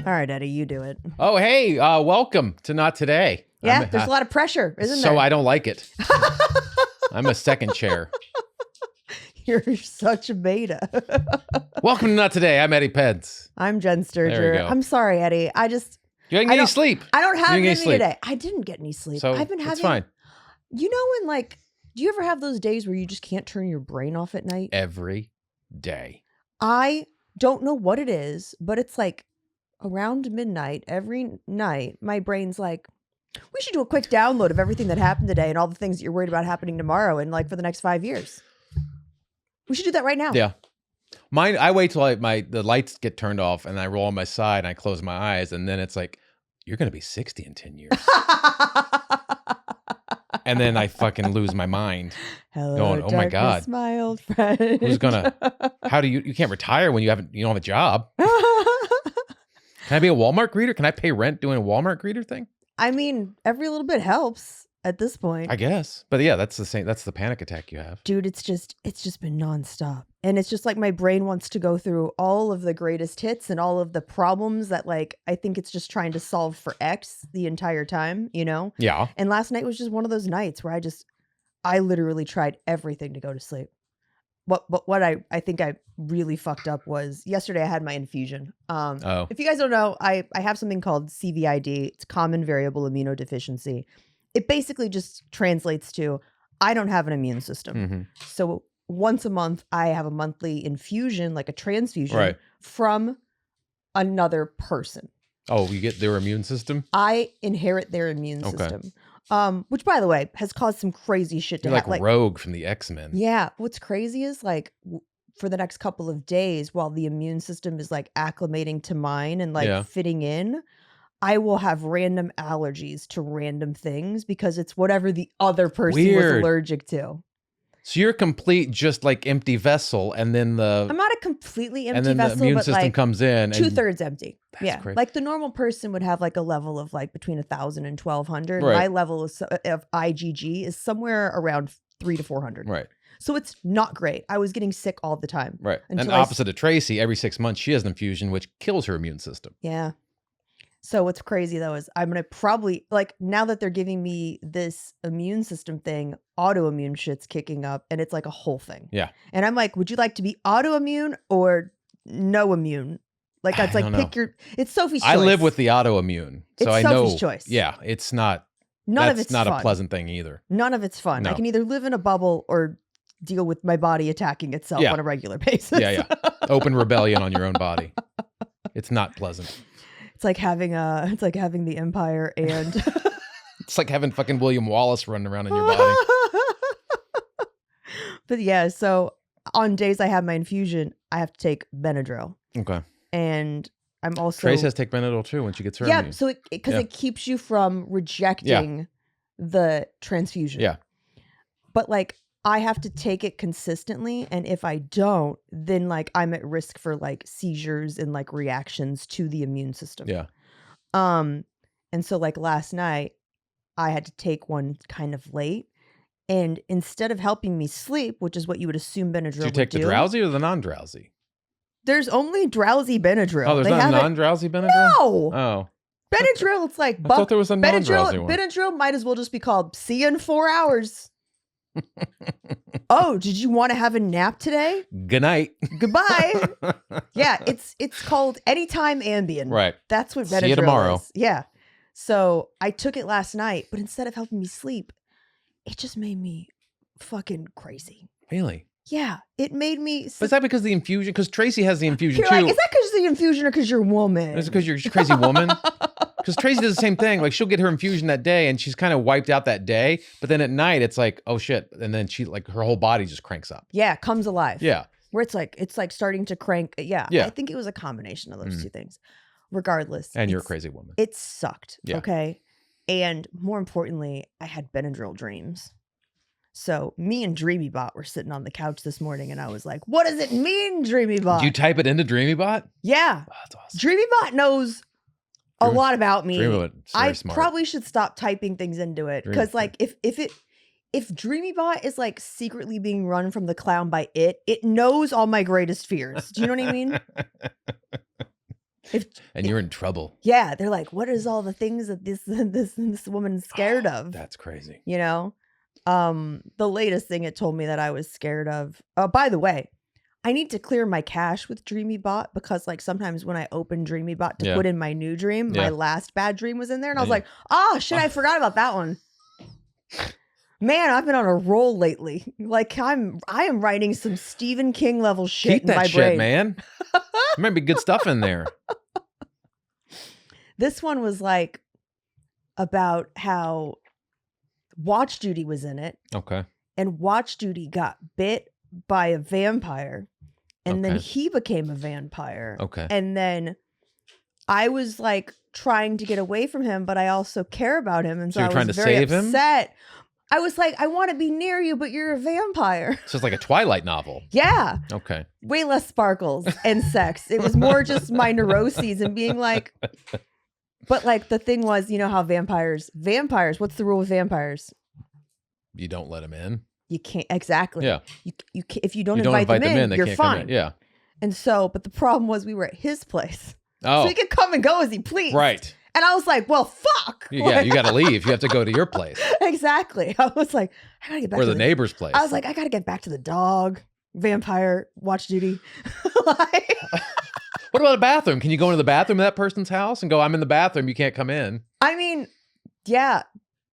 All right, Eddie, you do it. Oh, hey, welcome to Not Today. Yeah, there's a lot of pressure, isn't there? So I don't like it. I'm a second chair. You're such a beta. Welcome to Not Today. I'm Eddie Pence. I'm Jen There you Sturger. go. I'm sorry, Eddie. You didn't get any sleep. I don't have You didn't get any any sleep. today. I didn't get any sleep. So I've been having. it's fine. You know when, like, do you ever have those days where you just can't turn your brain off at night? Every day. I don't know what it is, but it's like around midnight every night. My brain's like, we should do a quick download of everything that happened today and all the things that you're worried about happening tomorrow and like for the next 5 years. We should do that right now. Yeah. Mine, I wait till the lights get turned off and I roll on my side and I close my eyes and then it's like, you're going to be 60 in 10 years. And then I fucking lose my mind. Hello, going, oh my God. my old friend. Who's gonna, how do you can't retire when you don't have a job. Can I be a Walmart greeter? Can I pay rent doing a Walmart greeter thing? I mean, every little bit helps at this point. I guess. But yeah, that's the same. That's the panic attack you have. Dude, it's just been nonstop. And it's just like my brain wants to go through all of the greatest hits and all of the problems that like I think it's just trying to solve for X the entire time, you know? Yeah. And last night was just one of those nights where I literally tried everything to go to sleep. What I think I really fucked up was yesterday I had my infusion. If you guys don't know, I have something called CVID. It's common variable immunodeficiency. It basically just translates to I don't have an immune system. Mm-hmm. So once a month, I have a monthly infusion, like a transfusion from another person. Oh, you get their immune system? I inherit their immune system. Which, by the way, has caused some crazy shit to You're happen. like Rogue from the X-Men. Yeah. What's crazy is like for the next couple of days, while the immune system is like acclimating to mine and like fitting in, I will have random allergies to random things because it's whatever the other person was allergic to. So you're a complete, just like empty vessel, and then I'm not a completely empty vessel, and then the immune but system like comes in. 2/3 empty. That's crazy. Like the normal person would have like a level of like between 1,000 and 1,200. Right. My level of IgG is somewhere around 300 to 400. Right. So it's not great. I was getting sick all the time. Right. And opposite of Tracy, every 6 months she has an infusion, which kills her immune system. Yeah. So what's crazy though is I'm going to probably, like, now that they're giving me this immune system thing, autoimmune shit's kicking up and it's like a whole thing. Yeah. And I'm like, would you like to be autoimmune or no immune? Like, it's like, pick your, it's Sophie's choice. I live with the autoimmune. So it's I Sophie's know. choice. Yeah. It's not, None of that's it's not fun. a pleasant thing either. None of it's fun. No. I can either live in a bubble or deal with my body attacking itself on a regular basis. Yeah. Open rebellion on your own body. It's not pleasant. It's like having the Empire and it's like having fucking William Wallace running around in your body. But yeah, so on days I have my infusion, I have to take Benadryl. Okay. And I'm also Trace has to take Benadryl too when she gets her Yeah, immune. so it keeps you from rejecting the transfusion. Yeah. But like I have to take it consistently, and if I don't, then like I'm at risk for like seizures and like reactions to the immune system. Yeah. And so like last night I had to take one kind of late, and instead of helping me sleep, which is what you would assume Benadryl would do. Did you take the drowsy or the non-drowsy? There's only drowsy Benadryl. Oh, there's not non-drowsy Benadryl? No. Oh. Benadryl, it's like I thought there was a non-drowsy one. Benadryl might as well just be called see you in 4 hours. Oh, did you want to have a nap today? Good night. Goodbye. Yeah, it's called Anytime Ambien. Right. That's what Benadryl See you tomorrow. is. Yeah. So I took it last night, but instead of helping me sleep, it just made me fucking crazy. Really? Yeah, it made me. But is that because the infusion? Because Tracy has the infusion You're too. like, is that because the infusion or because you're a woman? Is it because you're a crazy woman? Because Tracy does the same thing. Like she'll get her infusion that day and she's kind of wiped out that day. But then at night it's like, oh shit. And then she like her whole body just cranks up. Yeah, comes alive. Yeah. Where it's like starting to crank. Yeah. I think it was a combination of those two things. Regardless. And you're a crazy woman. It sucked. Yeah. Okay. And more importantly, I had Benadryl dreams. So me and DreamyBot were sitting on the couch this morning and I was like, what does it mean, DreamyBot? Do you type it into DreamyBot? Yeah. Oh, that's awesome. DreamyBot knows a lot about me. I smart. probably should stop typing things into it. Because like if DreamyBot is like secretly being run from the clown by it knows all my greatest fears. Do you know what I mean? And you're in trouble. Yeah, they're like, what is all the things that this woman's scared of? That's crazy. You know? The latest thing it told me that I was scared of. Oh, by the way, I need to clear my cache with DreamyBot because like sometimes when I open DreamyBot to put in my new dream, my last bad dream was in there and I was like, oh shit, I forgot about that one. Man, I've been on a roll lately. Like I am writing some Stephen King level shit in my brain. Man. There might be good stuff in there. This one was like about how Watch Duty was in it. Okay. And Watch Duty got bit by a vampire. And then he became a vampire. Okay. And then I was like trying to get away from him, but I also care about him. And so you're I trying was to very save upset. him? I was like, I want to be near you, but you're a vampire. So it's like a Twilight novel. Yeah. Okay. Way less sparkles and sex. It was more just my neuroses and being like, but like the thing was, you know how vampires, what's the rule with vampires? You don't let them in. You can't. Exactly. Yeah. You if you don't invite them in, you're fine. Yeah. And so, but the problem was we were at his place. Oh. So he could come and go as he pleased. Right. And I was like, well, fuck. Yeah, you got to leave. You have to go to your place. Exactly. I was like, I got to get back or to the neighbor's place. I was like, I got to get back to the dog. Vampire, Watch Duty. Like, what about a bathroom? Can you go into the bathroom of that person's house and go, I'm in the bathroom, you can't come in? I mean, yeah,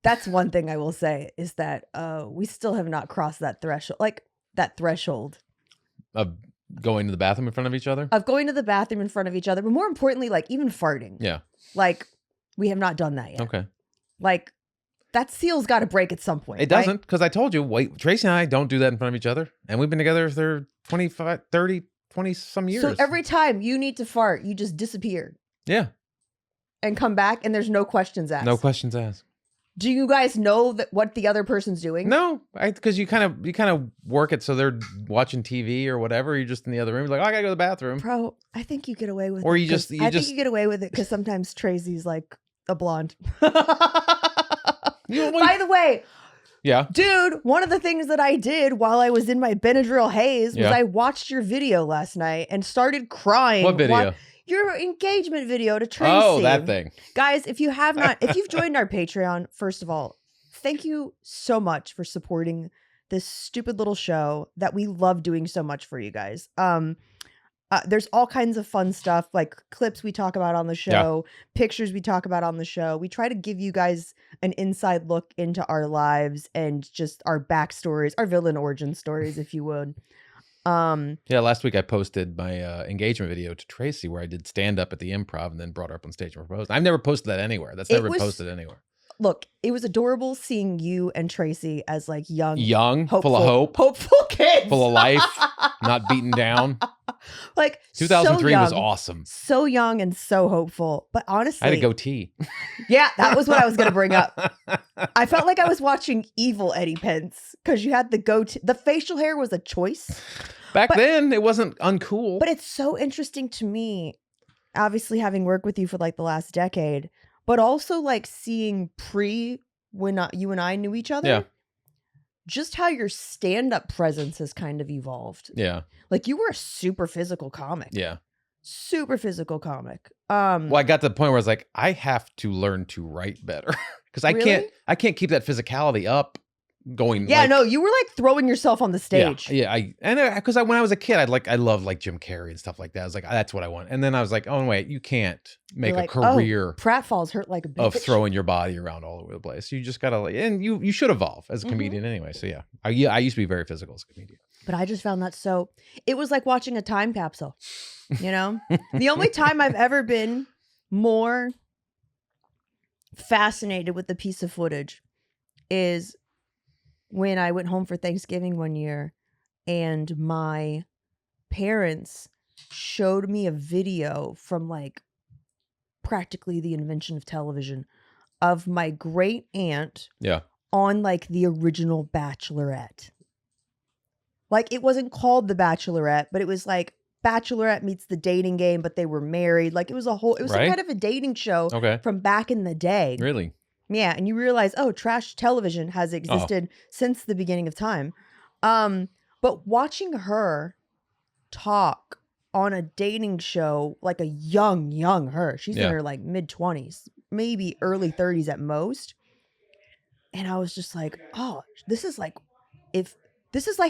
that's one thing I will say is that we still have not crossed that threshold. Like that threshold. Of going to the bathroom in front of each other? Of going to the bathroom in front of each other. But more importantly, like even farting. Yeah. Like we have not done that yet. Okay. Like that seal's got to break at some point. It doesn't, because I told you, wait, Tracy and I don't do that in front of each other. And we've been together for 25, 30, 20 some years. So every time you need to fart, you just disappear. Yeah. And come back and there's no questions asked. No questions asked. Do you guys know that what the other person's doing? No, because you kind of work it so they're watching TV or whatever. You're just in the other room. You're like, oh, I gotta go to the bathroom. Bro, I think you get away with it. Or I think you get away with it because sometimes Tracy's like a blonde. By the way, yeah, dude, one of the things that I did while I was in my Benadryl haze was I watched your video last night and started crying. What video? Your engagement video to Tracy. Oh, that thing. Guys, if you have not, if you've joined our Patreon, first of all, thank you so much for supporting this stupid little show that we love doing so much for you guys. There's all kinds of fun stuff like clips we talk about on the show, pictures we talk about on the show. We try to give you guys an inside look into our lives and just our backstories, our villain origin stories, if you would. Yeah, last week I posted my engagement video to Tracy where I did stand up at the Improv and then brought her up on stage and proposed. I've never posted that anywhere. That's never been posted anywhere. Look, it was adorable seeing you and Tracy as like young, hopeful, full of hope, hopeful kids, full of life, not beaten down. Like 2003 so was awesome. So young and so hopeful. But honestly, I had a goatee. Yeah, that was what I was going to bring up. I felt like I was watching evil Eddie Pence because you had the goatee. The facial hair was a choice. Back then, it wasn't uncool. But it's so interesting to me, obviously having worked with you for like the last decade, but also like seeing when you and I knew each other. Yeah. Just how your stand-up presence has kind of evolved. Yeah. Like you were a super physical comic. Yeah. Super physical comic. Well, I got to the point where I was like, I have to learn to write better because I can't keep that physicality up going. Yeah, no, you were like throwing yourself on the stage. Yeah. Because when I was a kid, I loved like Jim Carrey and stuff like that. I was like, that's what I want. And then I was like, oh wait, you can't make a career. Pratfalls hurt like a bitch. Of throwing your body around all over the place. You just gotta and you should evolve as a comedian anyway. So yeah, I used to be very physical as a comedian. But I just found that it was like watching a time capsule, you know? The only time I've ever been more fascinated with a piece of footage is when I went home for Thanksgiving one year and my parents showed me a video from like practically the invention of television of my great aunt on like the original Bachelorette. Like it wasn't called The Bachelorette, but it was like Bachelorette meets the dating game, but they were married. Like it was some kind of a dating show from back in the day. Really? Yeah. And you realize, trash television has existed since the beginning of time. But watching her talk on a dating show, like a young her. She's in her like mid-20s, maybe early 30s at most. And I was just like, oh, this is like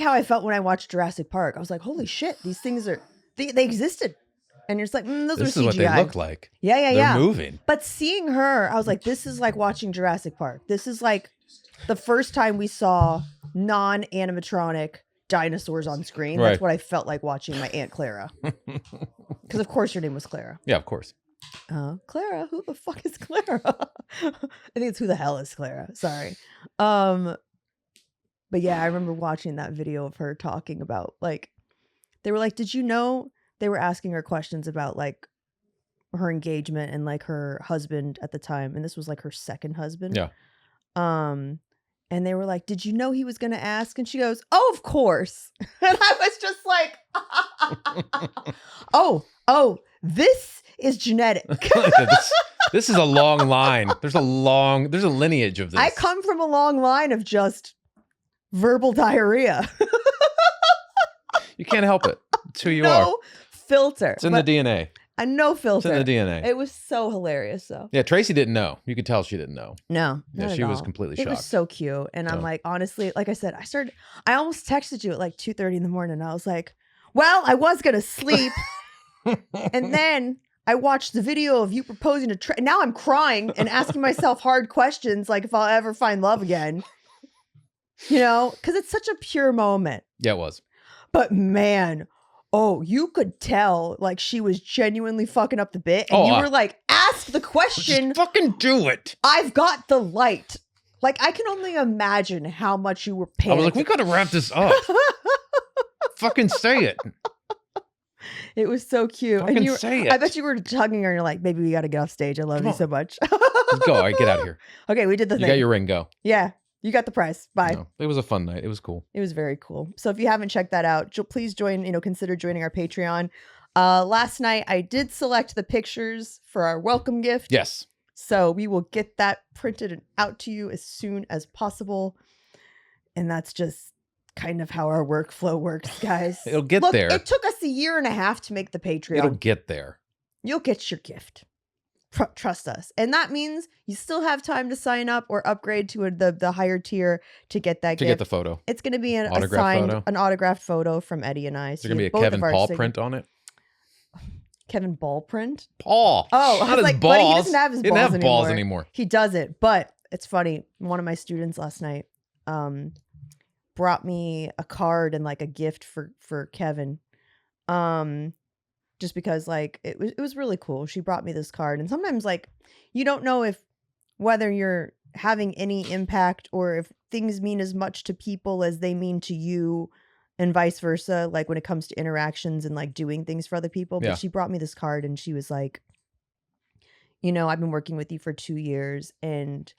how I felt when I watched Jurassic Park. I was like, holy shit, these things are they existed. And you're just like, those this are CGI. Is what they look like. Yeah. They're moving. But seeing her, I was like, this is like watching Jurassic Park. This is like the first time we saw non-animatronic dinosaurs on screen. Right. That's what I felt like watching my Aunt Clara. Because of course your name was Clara. Yeah, of course. Clara? Who the fuck is Clara? I think it's who the hell is Clara. Sorry. But yeah, I remember watching that video of her talking about like, they were like, did you know, they were asking her questions about like her engagement and like her husband at the time. And this was like her second husband. Yeah. And they were like, did you know he was going to ask? And she goes, oh, of course. And I was just like, oh, this is genetic. This is a long line. There's a lineage of this. I come from a long line of just verbal diarrhea. You can't help it. It's who you are. No filter. It's in the DNA. No filter. It's in the DNA. It was so hilarious, though. Yeah, Tracy didn't know. You could tell she didn't know. No. Yeah, she was completely shocked. It was so cute. And I'm like, honestly, like I said, I almost texted you at like 2:30 in the morning. I was like, well, I was going to sleep. And then I watched the video of you proposing to now I'm crying and asking myself hard questions, like if I'll ever find love again. You know, because it's such a pure moment. Yeah, it was. But man, you could tell like she was genuinely fucking up the bit. And you were like, ask the question. Just fucking do it. I've got the light. Like, I can only imagine how much you were paying. I was like, we got to wrap this up. Fucking say it. It was so cute. Fucking and say it. I bet you were tugging her and you're like, baby, we got to get off stage. I love you so much. Let's go. All right, get out of here. Okay, we did the thing. You got your ring, go. Yeah. You got the prize. Bye. No, it was a fun night. It was cool. It was very cool. So if you haven't checked that out, please consider joining our Patreon. Last night I did select the pictures for our welcome gift. Yes. So we will get that printed and out to you as soon as possible. And that's just kind of how our workflow works, guys. It'll get there. It took us a year and a half to make the Patreon. It'll get there. You'll get your gift. Trust us. And that means you still have time to sign up or upgrade to the higher tier to get that gift. To get the photo. It's going to be an autographed photo from Eddie and I. Is there going to be a Kevin Paul print on it? Kevin Ball print? Paul. Oh, not his like, balls. Buddy, he doesn't have his balls anymore. He doesn't. But it's funny. One of my students last night brought me a card and like a gift for Kevin. Just because like it was really cool. She brought me this card, and sometimes like you don't know whether you're having any impact or if things mean as much to people as they mean to you, and vice versa. Like when it comes to interactions and like doing things for other people. But she brought me this card, and she was like, I've been working with you for 2 years, and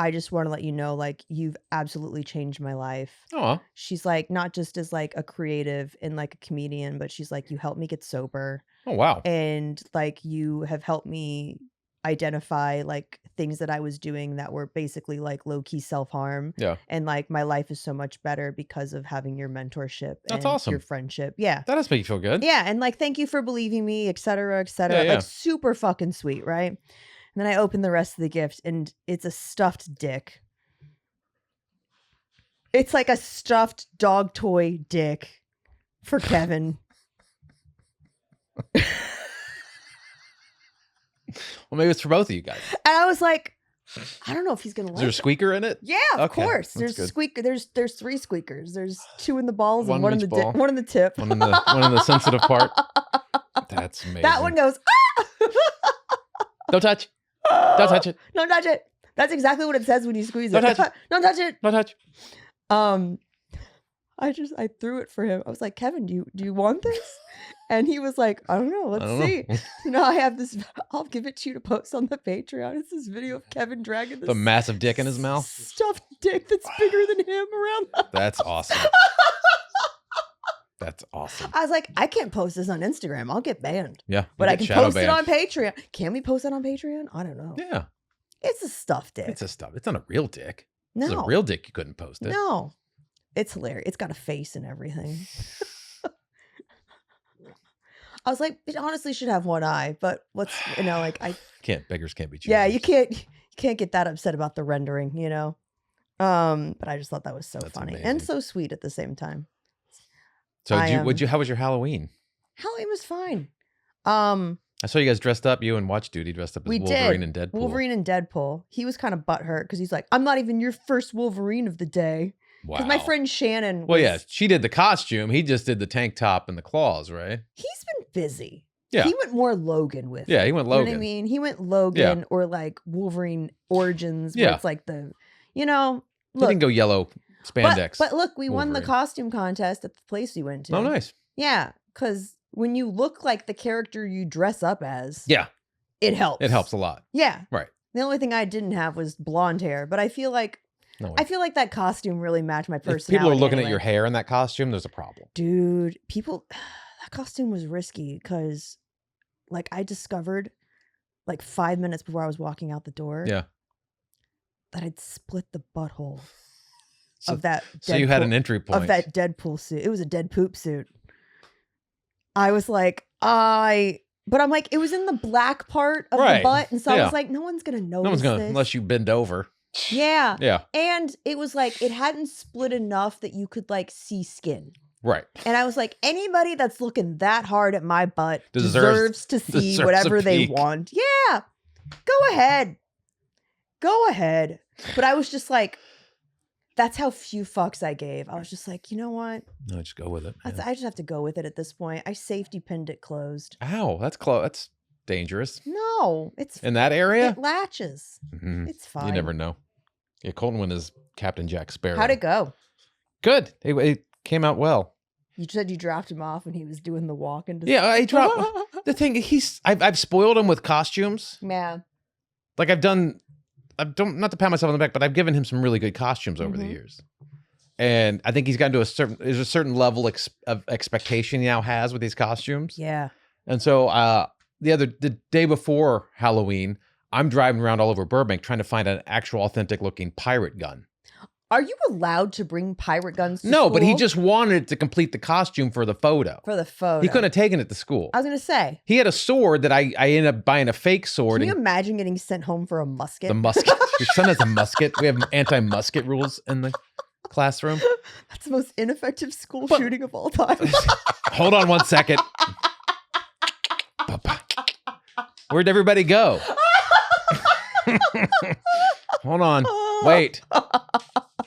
I just want to let you know, like, you've absolutely changed my life. Oh, she's like, not just as like a creative and like a comedian, but she's like, you helped me get sober. Oh, wow. And like, you have helped me identify like things that I was doing that were basically like low key self-harm. Yeah. And like, my life is so much better because of having your mentorship. That's and awesome. Your friendship. Yeah. That does make you feel good. Yeah. And like, thank you for believing me, et cetera, et cetera. Yeah. Like super fucking sweet. Right. And then I opened the rest of the gift, and it's a stuffed dick. It's like a stuffed dog toy dick for Kevin. Well, maybe it's for both of you guys. And I was like, I don't know if he's gonna like it. Is there a squeaker in it? Yeah, of course. There's squeaker. There's 3 squeakers. There's 2 in the balls and one in the one in the tip. One in the sensitive part. That's amazing. That one goes, ah! Don't touch. Don't touch it. Don't touch it. That's exactly what it says when you squeeze it. Don't touch it. Don't touch. I threw it for him. I was like, Kevin, do you want this? And he was like, I don't know. Let's see. So now I have this. I'll give it to you to post on the Patreon. It's this video of Kevin dragging the massive dick in his mouth. Stuffed dick that's bigger than him around. That's awesome. That's awesome. I was like, I can't post this on Instagram. I'll get banned. Yeah. But I can post it on Patreon. Can we post it on Patreon? I don't know. Yeah. It's a stuffed dick. It's not a real dick. No. If it's a real dick, you couldn't post it. No. It's hilarious. It's got a face and everything. I was like, it honestly should have one eye, but what's, like beggars can't be choosers. Yeah, you can't get that upset about the rendering, But I just thought that was so funny amazing. and so sweet at the same time. So how was your Halloween? Halloween was fine. I saw you guys dressed up. You and Watch Duty dressed up as Wolverine and Deadpool. Wolverine and Deadpool. He was kind of butthurt because he's like, I'm not even your first Wolverine of the day. Wow. Because my friend Shannon. Well, yeah, she did the costume. He just did the tank top and the claws, right? He's been busy. Yeah. He went more Logan with. Yeah, he went Logan. You know what I mean? He went Logan or like Wolverine Origins. Where it's like the, look. He didn't go yellow spandex. But look, we won the costume contest at the place we went to. Oh, nice. Yeah, because when you look like the character you dress up as, it helps. It helps a lot. Yeah. Right. The only thing I didn't have was blonde hair, but I feel like that costume really matched my personality. If people are looking at your hair in that costume, there's a problem. Dude, that costume was risky because like I discovered like 5 minutes before I was walking out the door that I'd split the butthole of that Deadpool, so you had an entry point. Of that Deadpool suit. It was a dead poop suit. I was like, but I'm like, it was in the black part of the butt. And so I was like, no one's going to notice. No one's going to, unless you bend over. Yeah. Yeah. And it was like, it hadn't split enough that you could like see skin. Right. And I was like, anybody that's looking that hard at my butt deserves to see whatever they want. Yeah. Go ahead. But I was just like, that's how few fucks I gave. I was just like, you know what? No, just go with it. I just have to go with it at this point. I safety pinned it closed. Ow, that's close. That's dangerous. No, it's in that area. It latches. Mm-hmm. It's fine. You never know. Yeah, Colton went as Captain Jack Sparrow. How'd it go? Good. It came out well. You said you dropped him off and he was doing the walk into. Yeah, I dropped. The thing I've spoiled him with costumes. Yeah. Like I've not to pat myself on the back, but I've given him some really good costumes over the years. And I think he's gotten to there's a certain level of expectation he now has with these costumes. Yeah. And so the day before Halloween, I'm driving around all over Burbank trying to find an actual authentic looking pirate gun. Are you allowed to bring pirate guns to No, school? but he just wanted to complete the costume for the photo. For the photo. He couldn't have taken it to school. I was going to say. He had a sword that I ended up buying a fake sword. Can you imagine getting sent home for a musket? The musket. Your son has a musket. We have anti-musket rules in the classroom. That's the most ineffective school shooting of all time. Hold on one second. Where'd everybody go? Hold on. Wait.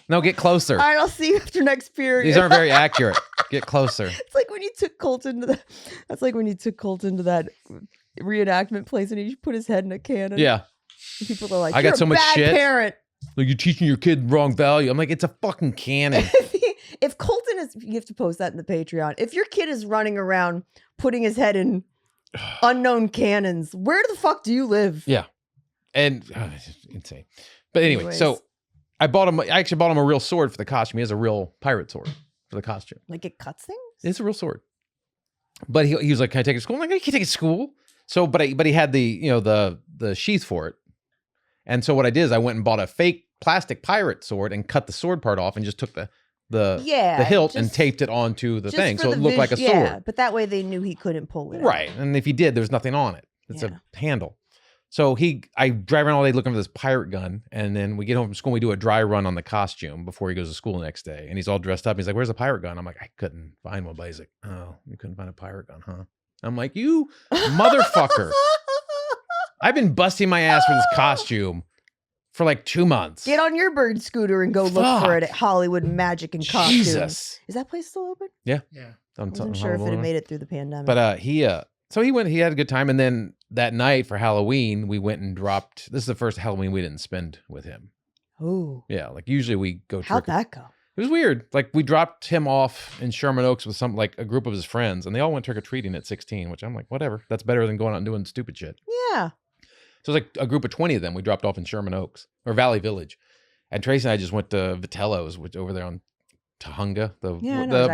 No, get closer. All right, I'll see you after next period. These aren't very accurate. Get closer. It's like when you took Colton to that reenactment place and he put his head in a cannon. Yeah. And people are like, I got so much shit. Parent. Like, you're teaching your kid wrong value. I'm like, it's a fucking cannon. If Colton is, you have to post that in the Patreon. If your kid is running around putting his head in unknown cannons, where the fuck do you live? Yeah. And it's insane. But anyway, so I actually bought him a real sword for the costume. He has a real pirate sword for the costume. Like it cuts things? It's a real sword. But he was like, can I take it to school? I'm like, you can take it to school. So, but he had the sheath for it. And so what I did is I went and bought a fake plastic pirate sword and cut the sword part off and just took the hilt and taped it onto the thing. So it looked like a sword. Yeah, but that way they knew he couldn't pull it right. Out. And if he did, there's nothing on it. It's a handle. So I drive around all day looking for this pirate gun, and then we get home from school and we do a dry run on the costume before he goes to school the next day. And he's all dressed up. He's like, where's the pirate gun? I'm like, I couldn't find one. But he's like, oh, you couldn't find a pirate gun, huh? I'm like, you motherfucker. I've been busting my ass for this costume for like 2 months. Get on your bird scooter and go look for it at Hollywood Magic and Costumes. Jesus. Is that place still open? Yeah. Yeah. I wasn't sure if it had made it through the pandemic. But so he had a good time. And then that night for Halloween, we went and dropped. This is the first Halloween we didn't spend with him. Oh. Yeah. Like usually we go. How'd that go? It was weird. Like we dropped him off in Sherman Oaks with a group of his friends, and they all went trick-or-treating at 16, which I'm like, whatever. That's better than going out and doing stupid shit. Yeah. So it was like a group of 20 of them we dropped off in Sherman Oaks or Valley Village. And Tracy and I just went to Vitello's, which over there on Tahunga, the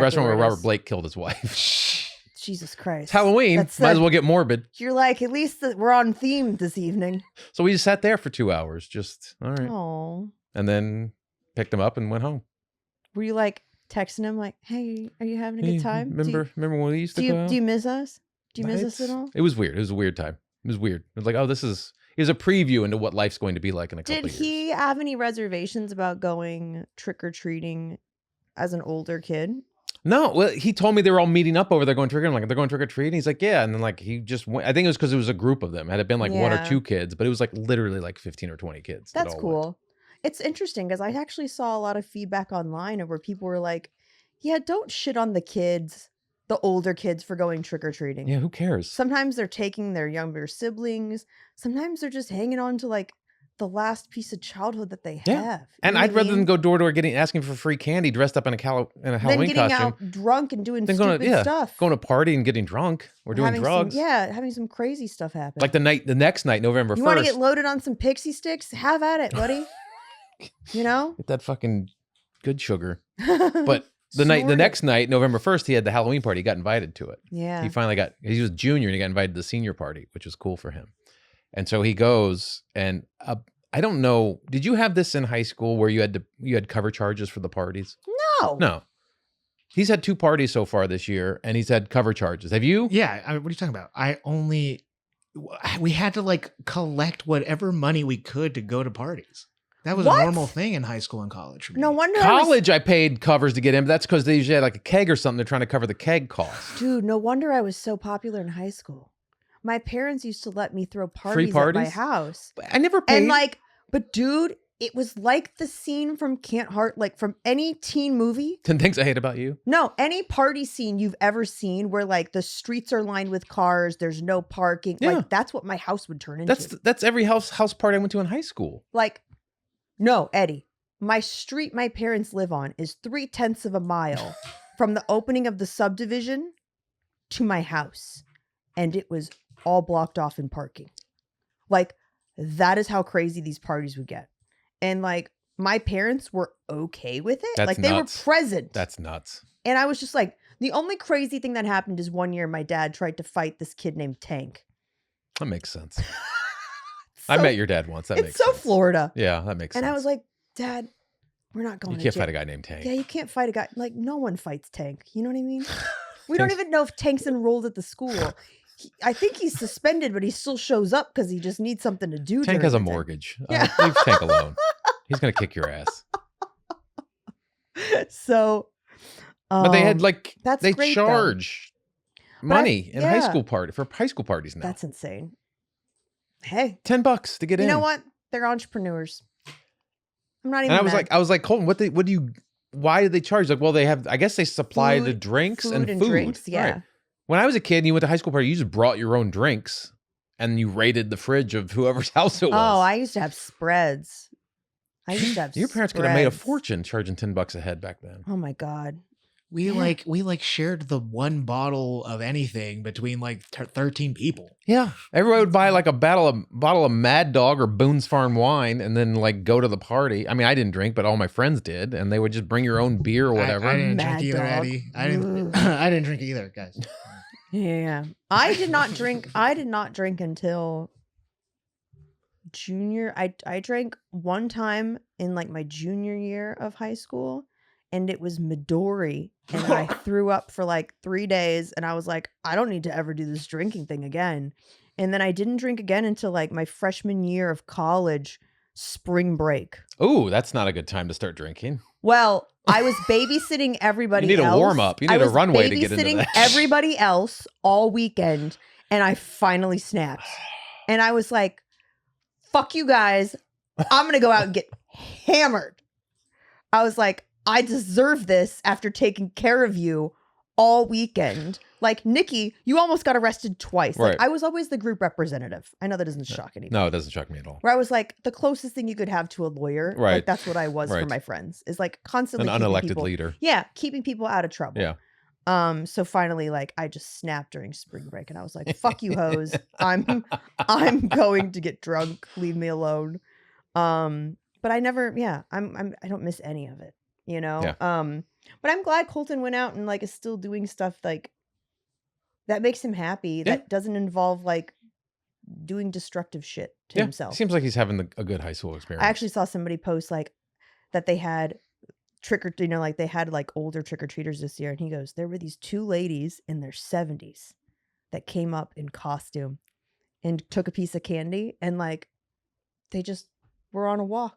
restaurant where Robert Blake killed his wife. Jesus Christ. It's Halloween. Might as well get morbid. You're like, at least we're on theme this evening. So we just sat there for 2 hours. Just, all right. Aww. And then picked him up and went home. Were you like texting him like, hey, are you having a good time? Remember when we used to go out? Do you miss us? Do you miss this at all? It was weird. It was a weird time. It was weird. It was like, oh, it was a preview into what life's going to be like in a couple of years. Did he have any reservations about going trick-or-treating as an older kid? No, well, he told me they were all meeting up over there going trick or treating. I'm like, they're going trick or treating. He's like, yeah, and then like he just went. I think it was because it was a group of them. Had it been like one or two kids, but it was like literally like 15 or 20 kids. That's cool. It's interesting because I actually saw a lot of feedback online of where people were like, "Yeah, don't shit on the kids, the older kids for going trick or treating. Yeah, who cares? Sometimes they're taking their younger siblings. Sometimes they're just hanging on to like the last piece of childhood that they have. And I'd rather than go door to door asking for free candy dressed up in a Halloween then getting costume. out drunk and doing stupid stuff. Going to a party and getting drunk or doing drugs. Having some crazy stuff happen. Like the next night, November 1st. You want to get loaded on some pixie sticks? Have at it, buddy. You know? Get that fucking good sugar. But the next night, November 1st, he had the Halloween party. He got invited to it. Yeah. He was a junior and he got invited to the senior party, which was cool for him. And so he goes and I don't know. Did you have this in high school where you had cover charges for the parties? No. He's had 2 parties so far this year and he's had cover charges. Have you? Yeah. I mean, what are you talking about? We had to like collect whatever money we could to go to parties. That was a normal thing in high school and college for me. No wonder. College, I paid covers to get in, but that's because they usually had like a keg or something. They're trying to cover the keg cost. Dude, no wonder I was so popular in high school. My parents used to let me throw parties at my house. I never paid. And but dude, it was like the scene from Can't Heart, like from any teen movie. 10 Things I Hate About You? No, any party scene you've ever seen where like the streets are lined with cars, there's no parking. Yeah. Like that's what my house would turn into. That's every house party I went to in high school. Like, no, Eddie, my street my parents live on is 3/10 of a mile from the opening of the subdivision to my house. And it was all blocked off in parking. Like, that is how crazy these parties would get. And like, my parents were okay with it. That's they nuts. were present. That's nuts. And I was just like, the only crazy thing that happened is one year my dad tried to fight this kid named Tank. That makes sense. I met your dad once. That makes sense. It's so Florida. Yeah, that makes sense. And I was like, Dad, we're not going to You can't fight a guy named Tank. Yeah, you can't fight a guy. Like, no one fights Tank. You know what I mean? We don't even know if Tank's enrolled at the school. I think he's suspended, but he still shows up because he just needs something to do. Tank has a mortgage. Yeah. Leave Tank alone. He's going to kick your ass. So, but they had they charge money in high school parties now. That's insane. Hey, $10 to get in. You know what? They're entrepreneurs. I'm not even. And I was like, Colton, why did they charge? Like, well, I guess they supply the drinks and food. Drinks, yeah. Right. When I was a kid and you went to high school party, you just brought your own drinks and you raided the fridge of whoever's house it was. Oh, I used to have spreads. Your parents could have made a fortune charging $10 a head back then. Oh my God. We shared the one bottle of anything between like 13 people. Yeah. Everybody would buy like a bottle of Mad Dog or Boone's Farm wine and then like go to the party. I mean, I didn't drink, but all my friends did. And they would just bring your own beer or whatever. I didn't drink either, Eddie. I didn't drink either, guys. Yeah. I did not drink until junior. I drank one time in like my junior year of high school. And it was Midori, and I threw up for like 3 days, and I was like, I don't need to ever do this drinking thing again. And then I didn't drink again until like my freshman year of college, spring break. Oh, that's not a good time to start drinking. Well, I was babysitting everybody else. You need a warm up. You need a runway to get into that. Everybody else all weekend, and I finally snapped. And I was like, fuck you guys. I'm going to go out and get hammered. I was like, I deserve this after taking care of you all weekend. Like, Nikki, you almost got arrested twice. Right. Like, I was always the group representative. I know that doesn't shock anyone. No, it doesn't shock me at all. Where I was like, the closest thing you could have to a lawyer. Right. Like, that's what I was for my friends. Is like constantly an unelected leader. Yeah, keeping people out of trouble. Yeah. So finally, like, I just snapped during spring break, and I was like, "Fuck you, hoes! I'm going to get drunk. Leave me alone." But I never. Yeah, I don't miss any of it. You know. Yeah. But I'm glad Colton went out and like is still doing stuff like that makes him happy. Yeah. That doesn't involve like doing destructive shit to himself. Seems like he's having a good high school experience. I actually saw somebody post like that they had they had like older trick-or-treaters this year, and he goes, there were these 2 ladies in their 70s that came up in costume and took a piece of candy and like they just were on a walk.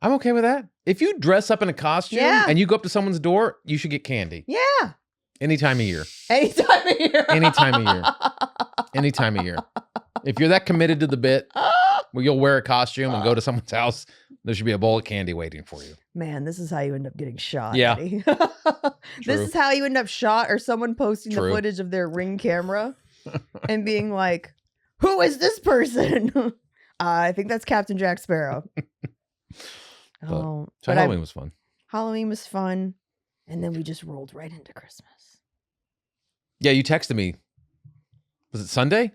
I'm okay with that. If you dress up in a costume and you go up to someone's door, you should get candy. Yeah. Any time of year. Any time of year. Any time of year. Any time of year. If you're that committed to the bit where you'll wear a costume and go to someone's house, there should be a bowl of candy waiting for you. Man, this is how you end up getting shot. Yeah. Eddie. This is how you end up shot, or someone posting the footage of their Ring camera and being like, who is this person? I think that's Captain Jack Sparrow. So Halloween was fun. Halloween was fun. And then we just rolled right into Christmas. Yeah, you texted me. Was it Sunday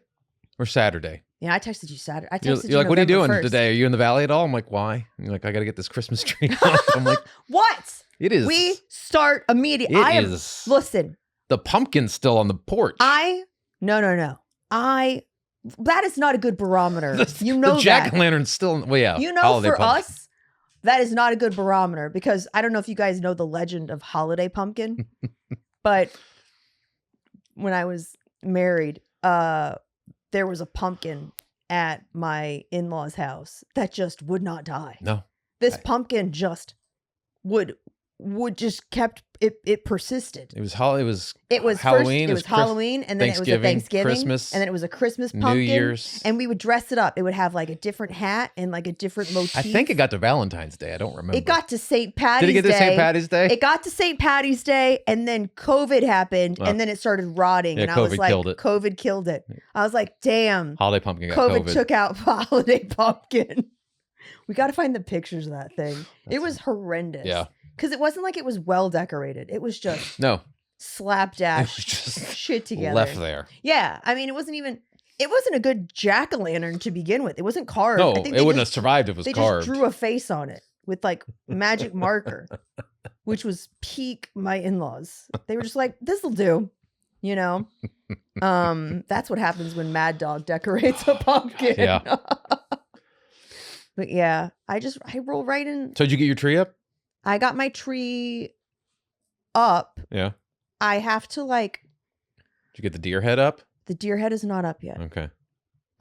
or Saturday? Yeah, I texted you Saturday. I texted you're like, what are you doing 1st. today? Are you in the valley at all? I'm like, why? And you're like, I got to get this Christmas tree off. I'm like, what? It is. We start immediately. Listen. The pumpkin's still on the porch. No. That is not a good barometer. You know that. The jack-o'-lantern's still, well, yeah. You know, for us, that is not a good barometer because I don't know if you guys know the legend of Holiday Pumpkin, but when I was married, there was a pumpkin at my in-laws' house that just would not die. No. This pumpkin just would just kept it persisted. It was Halloween. It was Halloween, and then it was a Thanksgiving, Christmas, and then it was a Christmas pumpkin. New Year's, and we would dress it up. It would have like a different hat and like a different motif. I think it got to Valentine's Day. I don't remember. It got to St. Patty's Day. Did it get to St. Patty's Day? It got to St. Patty's Day, and then COVID happened, and then it started rotting. Yeah, and I was like, COVID killed it. I was like, damn. Holiday Pumpkin got COVID took out Holiday Pumpkin. We got to find the pictures of that thing. It was horrendous. Yeah. Because it wasn't like it was well decorated. It was just slapdash shit together. Left there. Yeah. I mean, it wasn't a good jack-o'-lantern to begin with. It wasn't carved. No, it wouldn't have survived if it was carved. They just drew a face on it with like magic marker, which was peak my in-laws. They were just like, this'll do. You know? That's what happens when Mad Dog decorates a pumpkin. Yeah. But yeah, I roll right in. So did you get your tree up? I got my tree up. Yeah. I have to Did you get the deer head up? The deer head is not up yet. Okay.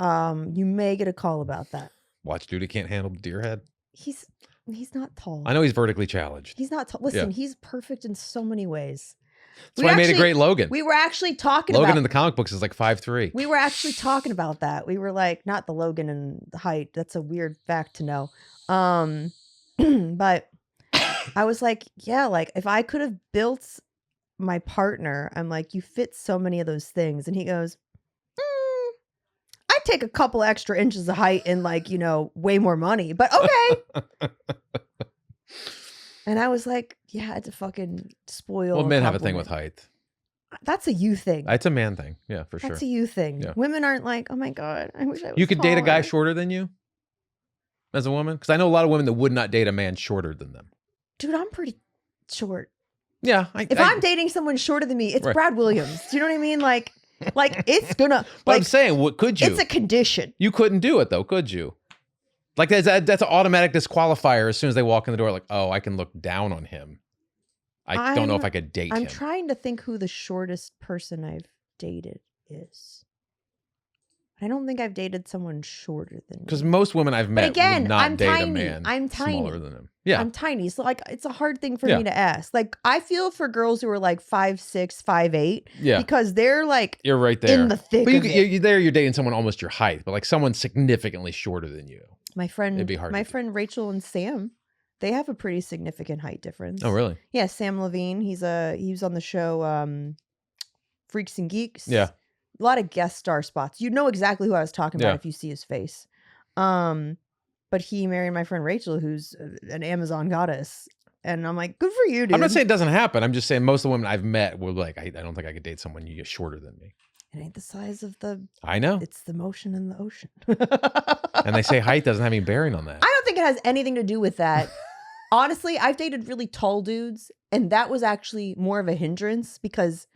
You may get a call about that. Watch Duty can't handle the deer head. He's not tall. I know he's vertically challenged. He's not tall. Listen, he's perfect in so many ways. That's why I made a great Logan. We were actually talking Logan in the comic books is like 5'3". We were actually talking about that. We were like, not the Logan and the height. That's a weird fact to know. But I was like, yeah, like if I could have built my partner, I'm like, you fit so many of those things. And he goes, I'd take a couple extra inches of height and like, way more money, but okay. And I was like, yeah, it's a fucking spoil. Well, men have a thing with height. That's a you thing. It's a man thing. Yeah, for sure. That's a you thing. Yeah. Women aren't like, oh my God, I wish I was You could taller. date a guy shorter than you as a woman? Because I know a lot of women that would not date a man shorter than them. Dude, I'm pretty short. Yeah. If I'm dating someone shorter than me, it's Brad Williams. Do you know what I mean? Like it's gonna. But I'm saying, what could you? It's a condition. You couldn't do it though, could you? Like that's an automatic disqualifier as soon as they walk in the door. Like, oh, I can look down on him. I don't know if I could date him. I'm trying to think who the shortest person I've dated is. I don't think I've dated someone shorter than me. Because most women I've met would not date a man smaller than him. Yeah. I'm tiny. So like it's a hard thing for me to ask. Like I feel for girls who are like 5'6", 5'8". Yeah. Because they're like you're right there. in the thick of it. You're dating someone almost your height, but like someone significantly shorter than you. My friend It'd be hard friend Rachel and Sam, they have a pretty significant height difference. Oh, really? Yeah, Sam Levine. He was on the show Freaks and Geeks. Yeah. A lot of guest star spots. You know exactly who I was talking about if you see his face. But he married my friend Rachel, who's an Amazon goddess. And I'm like, good for you, dude. I'm not saying it doesn't happen. I'm just saying most of the women I've met were like, I don't think I could date someone you get shorter than me. It ain't the size of the... I know. It's the motion in the ocean. And they say height doesn't have any bearing on that. I don't think it has anything to do with that. Honestly, I've dated really tall dudes, and that was actually more of a hindrance because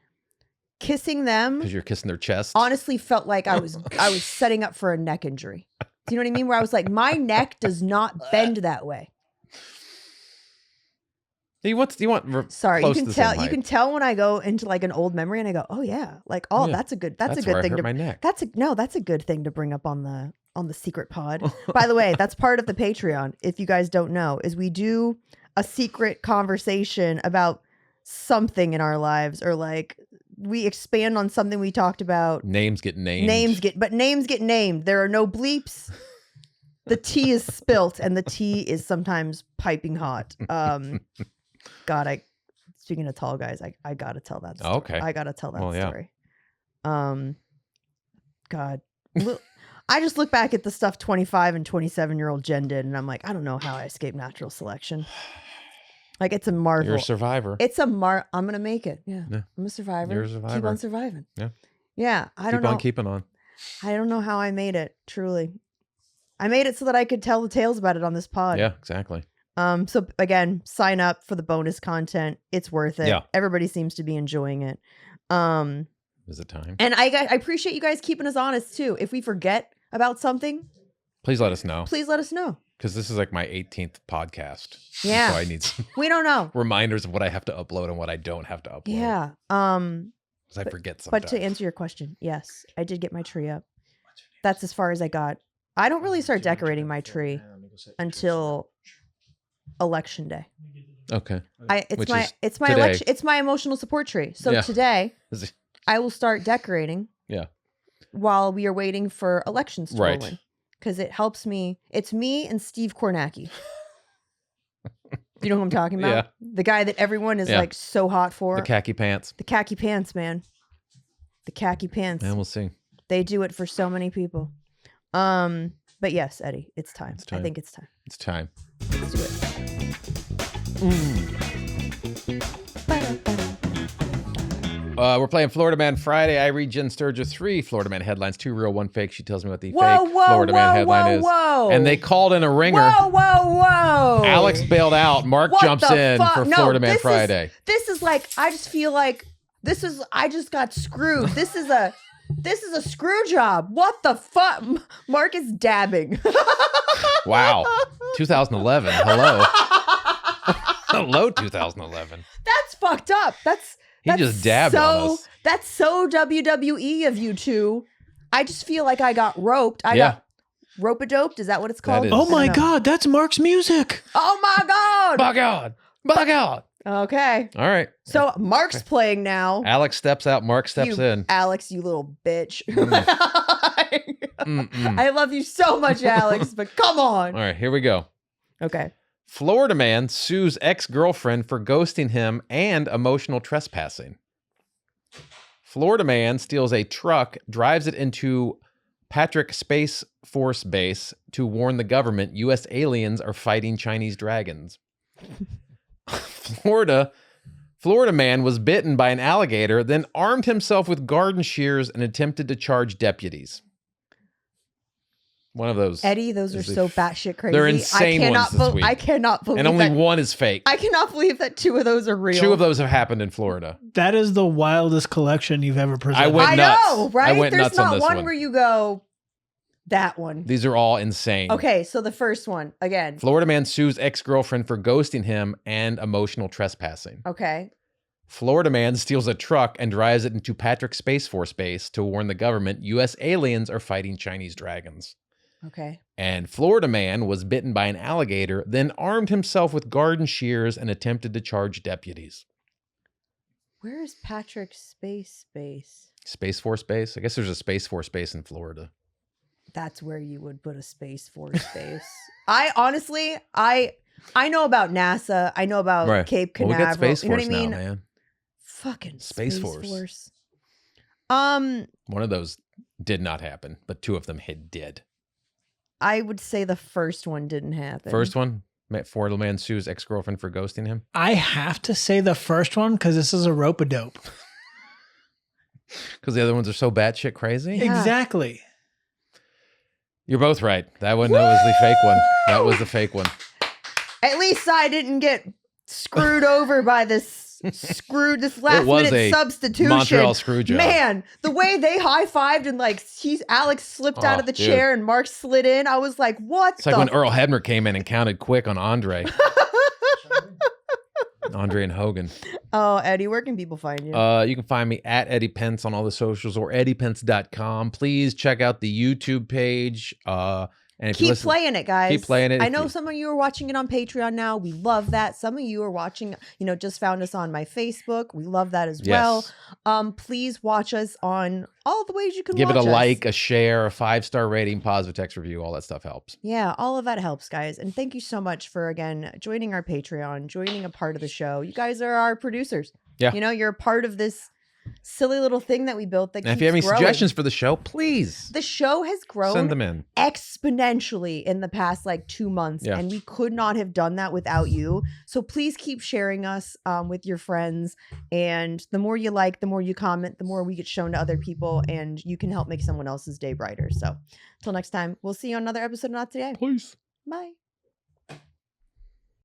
kissing them... Because you're kissing their chest? Honestly felt like I was setting up for a neck injury. Do you know what I mean? Where I was like, my neck does not bend that way. You want Sorry, close you to can the tell. same You height. can tell when I go into like an old memory and I go, oh yeah, like Yeah. that's a good That's a where good I thing hurt to my neck. that's a good thing to bring up on the secret pod. By the way, that's part of the Patreon. If you guys don't know, is we do a secret conversation about something in our lives, or like we expand on something we talked about. Names get named. Names get named. There are no bleeps. The tea is spilt, and the tea is sometimes piping hot. God, speaking of tall guys, I gotta tell that story. Okay. I gotta tell that yeah. story. God. I just look back at the stuff 25 and 27-year-old Jenn did, and I'm like, I don't know how I escaped natural selection. Like, it's a marvel. You're a survivor. I'm gonna make it. Yeah. I'm a survivor. You're a survivor. Keep on surviving. Yeah. Yeah. I don't know. Keep on keeping on. I don't know how I made it, truly. I made it so that I could tell the tales about it on this pod. Yeah, exactly. So again, sign up for the bonus content. It's worth it. Yeah. Everybody seems to be enjoying it. Is it time? And I appreciate you guys keeping us honest too. If we forget about something, please let us know. Please let us know. Because this is like my 18th podcast. Yeah. So I need some we don't know. reminders of what I have to upload and what I don't have to upload. Yeah. Because I forget sometimes. But to answer your question, yes, I did get my tree up. That's as far as I got. I don't really start decorating my tree until election day. Okay. It's my election. It's my emotional support tree. So today I will start decorating. Yeah. While we are waiting for elections to roll Right. in, because it helps me. It's me and Steve Kornacki. You know who I'm talking about? Yeah. The guy that everyone is like so hot for. The khaki pants. The khaki pants, man. The khaki pants. And we'll see. They do it for so many people. But yes, Eddie, it's time. I think it's time. It's time. Let's do it. We're playing Florida Man Friday. I read Jen Sturger 3 Florida Man headlines, 2 real, 1 fake. She tells me what the fake Florida Man headline is. And they called in a ringer. Whoa. Alex bailed out. Mark jumps in for Florida Man Friday. This is like, I just feel like I just got screwed. This is a screw job. What the fuck? Mark is dabbing. Wow. 2011. Hello. Hello, 2011. That's fucked up. He just dabbed on us. That's so WWE of you two. I just feel like I got roped. I got rope-a-doped. Is that what it's called? Oh my God, that's Mark's music. Oh my God. My God. Okay. All right. So Mark's playing now. Alex steps out. Mark steps in. Alex, you little bitch. I love you so much, Alex, but come on. All right, here we go. Okay. Florida man sues ex-girlfriend for ghosting him and emotional trespassing. Florida man steals a truck, drives it into Patrick Space Force Base to warn the government U.S. aliens are fighting Chinese dragons. Florida man was bitten by an alligator, then armed himself with garden shears and attempted to charge deputies. One of those. Eddie, those are so batshit crazy. They're insane ones this week. I cannot believe and only one is fake. I cannot believe that 2 of those are real. 2 of those have happened in Florida. That is the wildest collection you've ever presented. I know, right? There's nuts not on this one where you go, that one. These are all insane. Okay, so the first one, again. Florida man sues ex-girlfriend for ghosting him and emotional trespassing. Okay. Florida man steals a truck and drives it into Patrick Space Force Base to warn the government U.S. aliens are fighting Chinese dragons. Okay. And Florida man was bitten by an alligator, then armed himself with garden shears and attempted to charge deputies. Where is Patrick Space Base? Space Force Base? I guess there's a Space Force Base in Florida. That's where you would put a Space Force Base. I honestly, I know about NASA. I know about Cape Canaveral. Well, we got Space you know Force what I mean? now, man. Fucking Space Force. One of those did not happen, but 2 of them did. I would say the first one didn't happen. First one, Florida man sues ex-girlfriend for ghosting him. I have to say the first one because this is a rope-a-dope. Because the other ones are so batshit crazy? Yeah. Exactly. You're both right. That was the fake one. That was the fake one. At least I didn't get screwed over by this last minute substitution. Montreal screw job. Man, the way they high-fived and like Alex slipped out of the chair and Mark slid in, I was like, what? It's like when Earl Hebner came in and counted quick on Andre. Andre and Hogan. Oh, Eddie, where can people find you? You can find me at Eddie Pence on all the socials or eddiepence.com. Please check out the YouTube page. And if keep playing it, guys. Keep playing it. I know some of you are watching it on Patreon now. We love that. Some of you are watching, just found us on my Facebook. We love that as well. Please watch us on all the ways you can give watch it a us. like, a share, a 5-star rating, positive text review. All that stuff helps. Yeah, all of that helps, guys. And thank you so much for, again, joining our Patreon, joining a part of the show. You guys are our producers. Yeah. You're a part of this silly little thing that we built that keeps if you have any growing. suggestions for the show, please. The show has grown Send them in exponentially in the past 2 months, and we could not have done that without you. So please keep sharing us with your friends, and the more you like, the more you comment, the more we get shown to other people, and you can help make someone else's day brighter. So until next time, we'll see you on another episode of Not Today. Peace. Bye.